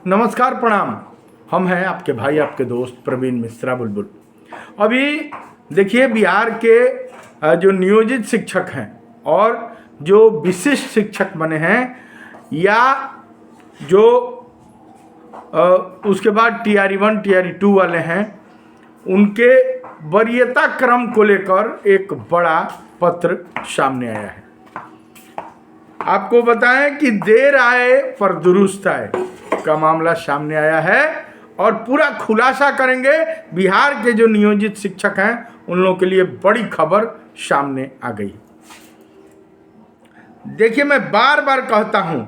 नमस्कार, प्रणाम। हम हैं आपके भाई, आपके दोस्त प्रवीण मिश्रा बुलबुल। अभी देखिए, बिहार के जो नियोजित शिक्षक हैं और जो विशिष्ट शिक्षक बने हैं या जो उसके बाद टीआरई 1 टीआरई 2 वाले हैं, उनके वरीयता क्रम को लेकर एक बड़ा पत्र सामने आया है। आपको बताएं कि देर आए पर दुरुस्त आए का मामला सामने आया है और पूरा खुलासा करेंगे। बिहार के जो नियोजित शिक्षक हैं उन लोगों के लिए बड़ी खबर सामने आ गई। देखिए, मैं बार बार कहता हूं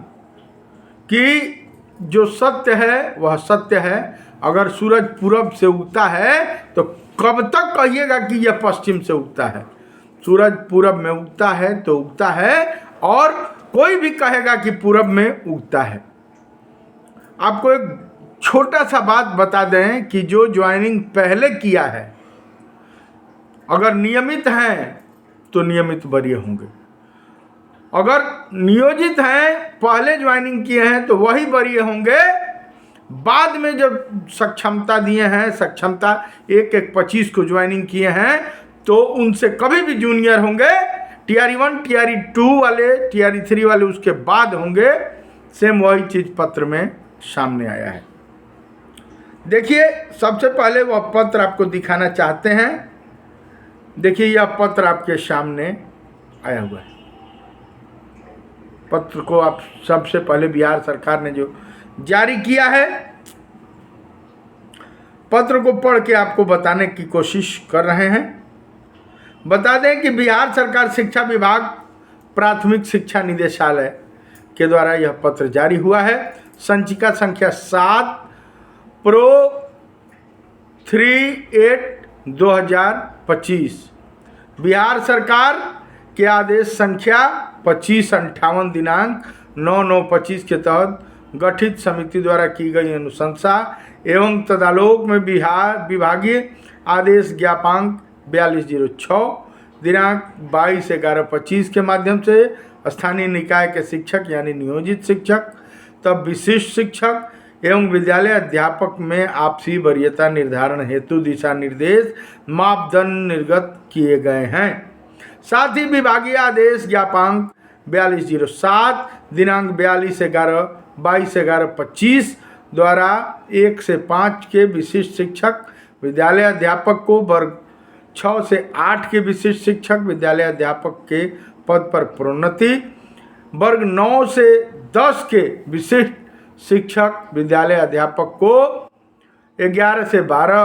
कि जो सत्य है वह सत्य है। अगर सूरज पूरब से उगता है तो कब तक कहिएगा कि यह पश्चिम से उगता है? सूरज पूरब में उगता है तो उगता है, और कोई भी कहेगा कि पूरब में उगता है। आपको एक छोटा सा बात बता दें कि जो ज्वाइनिंग पहले किया है, अगर नियमित हैं तो नियमित वरीय होंगे। अगर नियोजित हैं, पहले ज्वाइनिंग किए हैं तो वही वरीय होंगे। बाद में जब सक्षमता दिए हैं, सक्षमता 1-1-25 को ज्वाइनिंग किए हैं, तो उनसे कभी भी जूनियर होंगे। टीआरई 1 टीआरई 2 वाले, टीआरई 3 वाले उसके बाद होंगे। सेम वही चीज पत्र में सामने आया है। देखिए, सबसे पहले वह पत्र आपको दिखाना चाहते हैं। देखिए, यह पत्र आपके सामने आया हुआ है। पत्र को आप सबसे पहले बिहार सरकार ने जो जारी किया है, पत्र को पढ़ के आपको बताने की कोशिश कर रहे हैं। बता दें कि बिहार सरकार शिक्षा विभाग प्राथमिक शिक्षा निदेशालय के द्वारा यह पत्र जारी हुआ है। संचिका संख्या 7 प्रो 38/2025। बिहार सरकार के आदेश संख्या 2558 दिनांक 9/9/25 के तहत गठित समिति द्वारा की गई अनुशंसा एवं तदालोक में बिहार विभागीय आदेश ज्ञापांक 4206 दिनांक 22/11/25 के माध्यम से स्थानीय निकाय के शिक्षक यानी नियोजित शिक्षक, तब विशिष्ट शिक्षक एवं विद्यालय अध्यापक में आपसी वरीयता निर्धारण हेतु दिशा निर्देश मापदंड निर्गत किए गए हैं। साथ ही विभागीय आदेश ज्ञापांक 4207 दिनांक 22/11/25 द्वारा 1 से 5 के विशिष्ट शिक्षक विद्यालय अध्यापक को, वर्ग 6 से 8 के विशिष्ट शिक्षक विद्यालय अध्यापक के पद पर प्रोन्नति, वर्ग 9 से 10 के विशिष्ट शिक्षक विद्यालय अध्यापक को, 11 से 12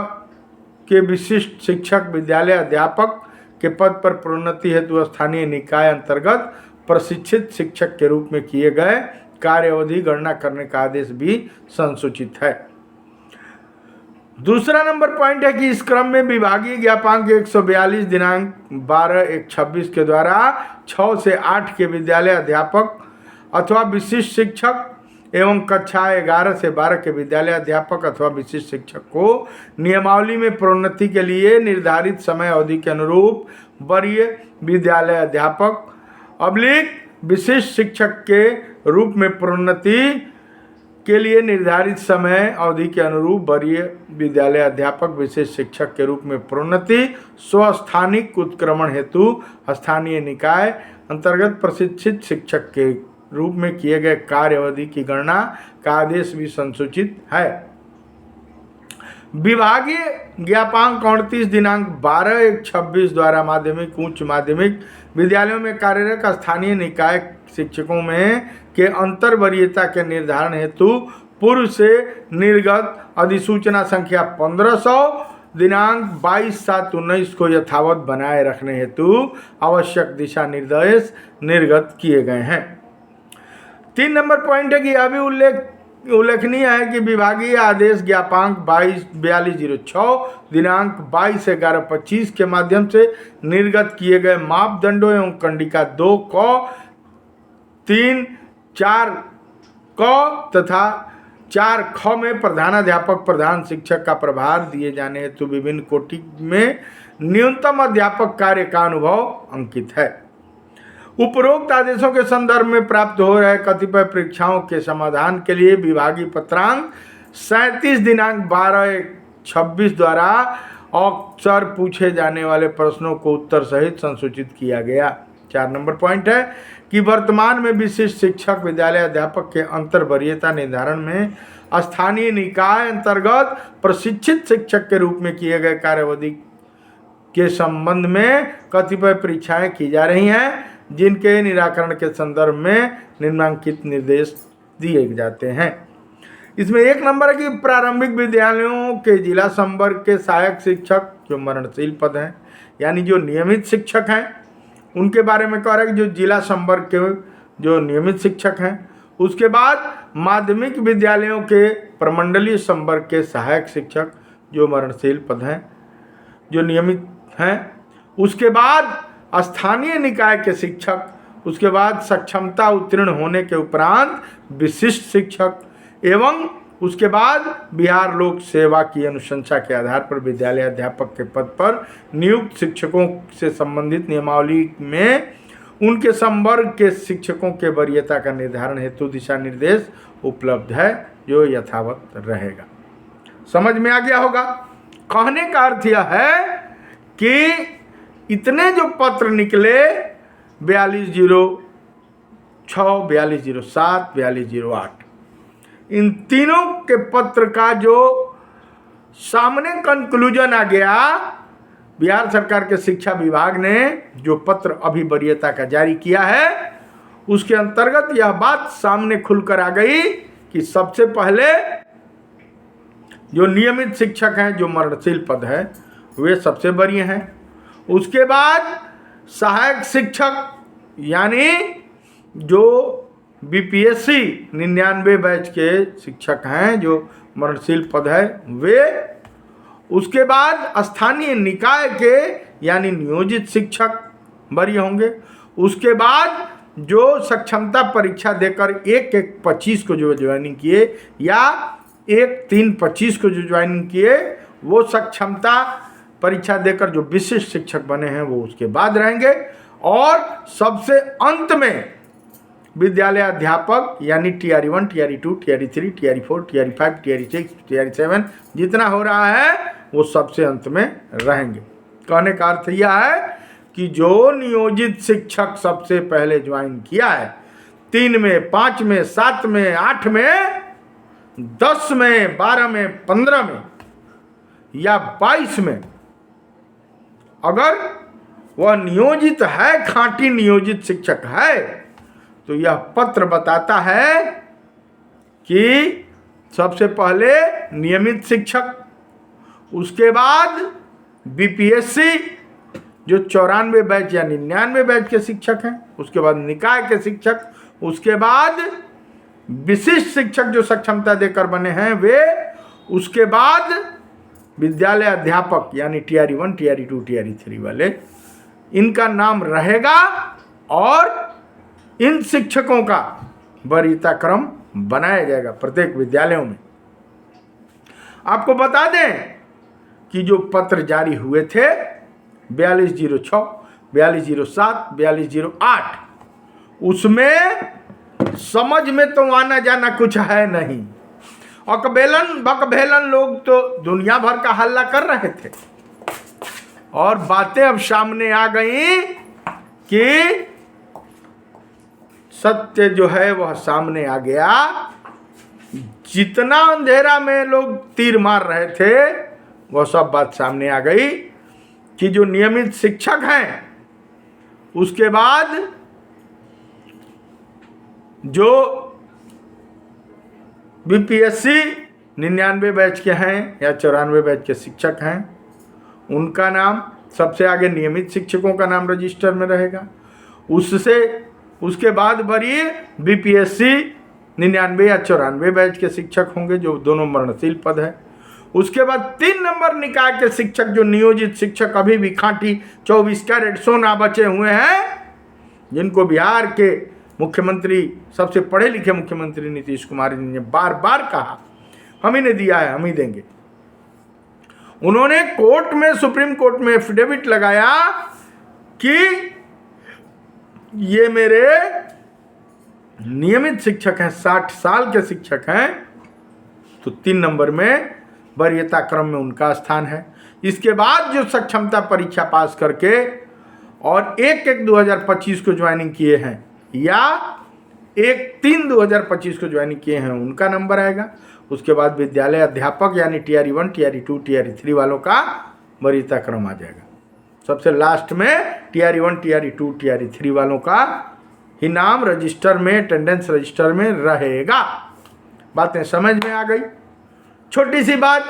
के विशिष्ट शिक्षक विद्यालय अध्यापक के पद पर प्रोन्नति हेतु स्थानीय निकाय अंतर्गत प्रशिक्षित शिक्षक के रूप में किए गए कार्य अवधि गणना करने का आदेश भी संसूचित है। दूसरा नंबर पॉइंट है कि इस क्रम में विभागीय ज्ञापांक 142 दिनांक 12/1/26 के द्वारा 6 से 8 के विद्यालय अध्यापक अथवा विशिष्ट शिक्षक एवं कक्षा 11 से 12 के विद्यालय अध्यापक अथवा विशिष्ट शिक्षक को नियमावली में प्रोन्नति के लिए निर्धारित समय अवधि के अनुरूप वरीय विद्यालय अध्यापक विशिष्ट शिक्षक के रूप में प्रोन्नति के लिए निर्धारित समय अवधि के अनुरूप वरीय विद्यालय अध्यापक विशेष शिक्षक के रूप में प्रोन्नति स्वस्थानिक उत्क्रमण हेतु स्थानीय निकाय अंतर्गत प्रशिक्षित शिक्षक के रूप में किए गए कार्य अवधि की गणना का आदेश भी संसूचित है। विभागीय ज्ञापांक 29 दिनांक 12/1/26 द्वारा माध्यमिक उच्च माध्यमिक विद्यालयों में कार्यरत स्थानीय निकाय शिक्षकों में के अंतर वरीयता के निर्धारण हेतु पूर्व से निर्गत अधिसूचना संख्या 1500 दिनांक 22/7/19 को यथावत बनाए रखने हेतु आवश्यक दिशा निर्देश निर्गत किए गए हैं। 3 नंबर पॉइंट है कि यह भी उल्लेखनीय है कि विभागीय आदेश ज्ञापांक 4206 दिनांक 22/11/25 के माध्यम से निर्गत किए गए मापदंडों एवं कंडिका 2 क 3, 4 क तथा 4 ख में प्रधानाध्यापक प्रधान शिक्षक का प्रभार दिए जाने हेतु विभिन्न कोटि में न्यूनतम अध्यापक कार्य का अनुभव अंकित है। उपरोक्त आदेशों के संदर्भ में प्राप्त हो रहे कतिपय परीक्षाओं के समाधान के लिए विभागीय पत्रांक 37 दिनांक 12/1/26 द्वारा अक्सर पूछे जाने वाले प्रश्नों को उत्तर सहित संसूचित किया गया। 4 नंबर पॉइंट है कि वर्तमान में विशिष्ट शिक्षक विद्यालय अध्यापक के अंतर वरीयता निर्धारण में स्थानीय निकाय अंतर्गत प्रशिक्षित शिक्षक के रूप में किए गए कार्यावधि के संबंध में कतिपय परीक्षाएं की जा रही हैं, जिनके निराकरण के संदर्भ में निम्नलिखित निर्देश दिए जाते हैं। इसमें 1 नंबर है कि प्रारंभिक विद्यालयों के जिला संवर्ग के सहायक शिक्षक जो मरणशील पद हैं, यानी जो नियमित शिक्षक हैं, उनके बारे में कह रहा है कि जो जिला संवर्ग के जो नियमित शिक्षक हैं। उसके बाद माध्यमिक विद्यालयों के प्रमंडलीय संवर्ग के सहायक शिक्षक जो मरणशील पद हैं, जो नियमित हैं। उसके बाद स्थानीय निकाय के शिक्षक, उसके बाद सक्षमता उत्तीर्ण होने के उपरांत विशिष्ट शिक्षक एवं उसके बाद बिहार लोक सेवा की अनुशंसा के आधार पर विद्यालय अध्यापक के पद पर नियुक्त शिक्षकों से संबंधित नियमावली में उनके संवर्ग के शिक्षकों के वरीयता का निर्धारण हेतु दिशा निर्देश उपलब्ध है, जो यथावत रहेगा। समझ में आ गया होगा। कहने का अर्थ यह है कि इतने जो पत्र निकले 4206, 4207, 4208, इन तीनों के पत्र का जो सामने कंक्लूजन आ गया, बिहार सरकार के शिक्षा विभाग ने जो पत्र अभी वरीयता का जारी किया है, उसके अंतर्गत यह बात सामने खुलकर आ गई कि सबसे पहले जो नियमित शिक्षक हैं, जो मरणशील पद है, वे सबसे वरीय हैं। उसके बाद सहायक शिक्षक यानी जो बीपीएससी 99 बैच के शिक्षक हैं, जो मरणशील पद है, वे। उसके बाद स्थानीय निकाय के यानी नियोजित शिक्षक वरीय होंगे। उसके बाद जो सक्षमता परीक्षा देकर 1/1/25 को जो ज्वाइनिंग किए या 1/3/25 को जो ज्वाइनिंग किए, वो सक्षमता परीक्षा देकर जो विशिष्ट शिक्षक बने हैं, वो उसके बाद रहेंगे। और सबसे अंत में विद्यालय अध्यापक यानी TRE 1, TRE 2, TRE 3, TRE 4, TRE 5, TRE 6, TRE 7 जितना हो रहा है, वो सबसे अंत में रहेंगे। कहने का अर्थ यह है कि जो नियोजित शिक्षक सबसे पहले ज्वाइन किया है, 3 में, 5 में, 7 में, 8 में, 10 में, 12 में, 15 में या 22 में, अगर वह नियोजित है, खांटी नियोजित शिक्षक है, तो यह पत्र बताता है कि सबसे पहले नियमित शिक्षक, उसके बाद बीपीएससी जो 94 बैच या 99 बैच के शिक्षक हैं, उसके बाद निकाय के शिक्षक, उसके बाद विशिष्ट शिक्षक जो सक्षमता देकर बने हैं वे, उसके बाद विद्यालय अध्यापक यानी TRE 1, TRE 2, TRE 3 वाले, इनका नाम रहेगा और इन शिक्षकों का वरीयता क्रम बनाया जाएगा प्रत्येक विद्यालयों में। आपको बता दें कि जो पत्र जारी हुए थे 4206, 4207, 4208, उसमें समझ में तो आना जाना कुछ है नहीं। अकबेलन बकबेलन लोग तो दुनिया भर का हल्ला कर रहे थे और बातें अब सामने आ गई कि सत्य जो है वह सामने आ गया। जितना अंधेरा में लोग तीर मार रहे थे, वह सब बात सामने आ गई कि जो नियमित शिक्षक हैं, उसके बाद जो बीपीएससी 99 बैच के हैं या 94 बैच के शिक्षक हैं, उनका नाम सबसे आगे नियमित शिक्षकों का नाम रजिस्टर में रहेगा। उसके बाद वरीय बीपीएससी 99 या 94 बैच के शिक्षक होंगे, जो दोनों मरणशील पद है। उसके बाद 3 नंबर निकाय के शिक्षक जो नियोजित शिक्षक अभी भी खांटी 24 कैरेट सोना बचे हुए हैं, जिनको बिहार के मुख्यमंत्री, सबसे पढ़े लिखे मुख्यमंत्री नीतीश कुमार जी ने बार बार कहा हम ही ने दिया है, हम ही देंगे। उन्होंने कोर्ट में, सुप्रीम कोर्ट में एफिडेविट लगाया कि ये मेरे नियमित शिक्षक हैं, 60 साल के शिक्षक हैं, तो 3 नंबर में वरीयता क्रम में उनका स्थान है। इसके बाद जो सक्षमता परीक्षा पास करके और 1/1/2025 को ज्वाइनिंग किए हैं या 1/3/2025 को ज्वाइनिंग किए हैं, उनका नंबर आएगा। उसके बाद विद्यालय अध्यापक यानी टीआरई 1, टीआरई 2, टीआरई 3 वालों का वरीयता क्रम आ जाएगा। सबसे लास्ट में टीआरई 1, टीआरई 2, टीआरई 3 वालों का ही नाम रजिस्टर में, अटेंडेंस रजिस्टर में रहेगा। बातें समझ में आ गई? छोटी सी बात,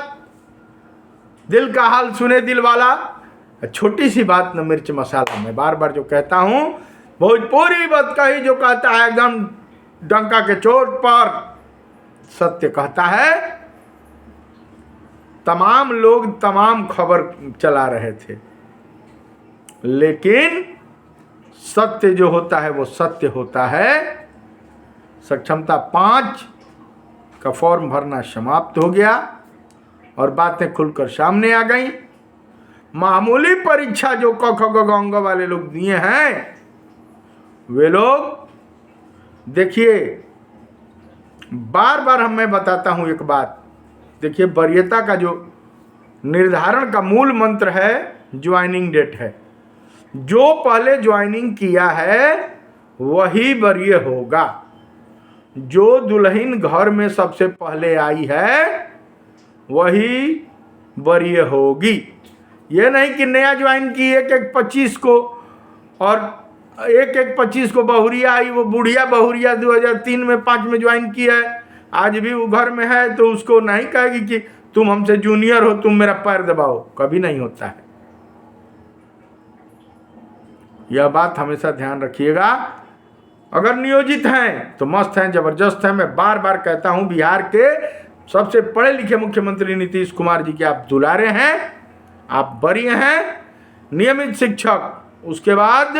दिल का हाल सुने दिल वाला, छोटी सी बात न मिर्च मसाला। मैं बार बार जो कहता हूं, भोजपुरी बात कही जो कहता है एकदम डंका के चोट पर सत्य कहता है। तमाम लोग तमाम खबर चला रहे थे, लेकिन सत्य जो होता है वो सत्य होता है। सक्षमता 5 का फॉर्म भरना समाप्त हो गया और बातें खुलकर सामने आ गई। मामूली परीक्षा जो क ख ग घ अंग वाले लोग दिए हैं, वे लोग देखिए, बार बार मैं बताता हूं एक बात। देखिए, वरीयता का जो निर्धारण का मूल मंत्र है ज्वाइनिंग डेट है। जो पहले ज्वाइनिंग किया है वही वरीय होगा। जो दुल्हन घर में सबसे पहले आई है वही वरीय होगी। ये नहीं कि नया ज्वाइन की 1/1/25 को और 1/1/25 को बहुरिया आई, वो बुढ़िया बहुरिया 2003 में 5 में ज्वाइन की है, आज भी वो घर में है, तो उसको नहीं कहेगी कि तुम हमसे जूनियर हो, तुम मेरा पैर दबाओ। कभी नहीं होता है। यह बात हमेशा ध्यान रखिएगा। अगर नियोजित हैं तो मस्त हैं, जबरदस्त हैं। मैं बार बार कहता हूं, बिहार के सबसे पढ़े लिखे मुख्यमंत्री नीतीश कुमार जी के आप दुलारे हैं, आप वरीय हैं, नियमित शिक्षक, उसके बाद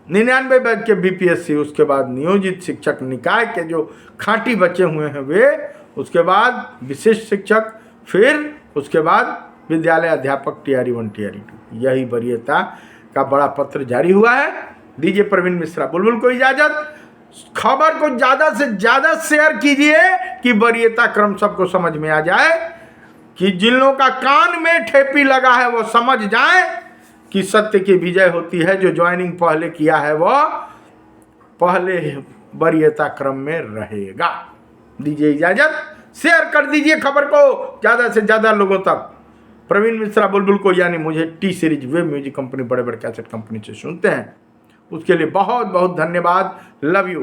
99 बैच के बीपीएससी, उसके बाद नियोजित शिक्षक निकाय के जो खांटी बचे हुए हैं वे, उसके बाद विशिष्ट शिक्षक, फिर उसके बाद विद्यालय अध्यापक टीआरई 1, टीआरई 2। यही वरीयता का बड़ा पत्र जारी हुआ है। दीजिए प्रवीण मिश्रा बुलबुल को इजाजत। खबर को ज़्यादा से ज़्यादा शेयर कीजिए कि वरीयता क्रम सबको समझ में आ जाए, कि जिन लोगों का कान में ठेपी लगा है वो समझ जाए कि सत्य की विजय होती है। जो ज्वाइनिंग पहले किया है वो पहले वरीयता क्रम में रहेगा। दीजिए इजाजत, शेयर कर दीजिए खबर को ज़्यादा से ज़्यादा लोगों तक। प्रवीण मिश्रा बुलबुल को, यानी मुझे T series web music company, बड़े बड़े कैसेट कंपनी से सुनते हैं, उसके लिए बहुत बहुत धन्यवाद। Love you.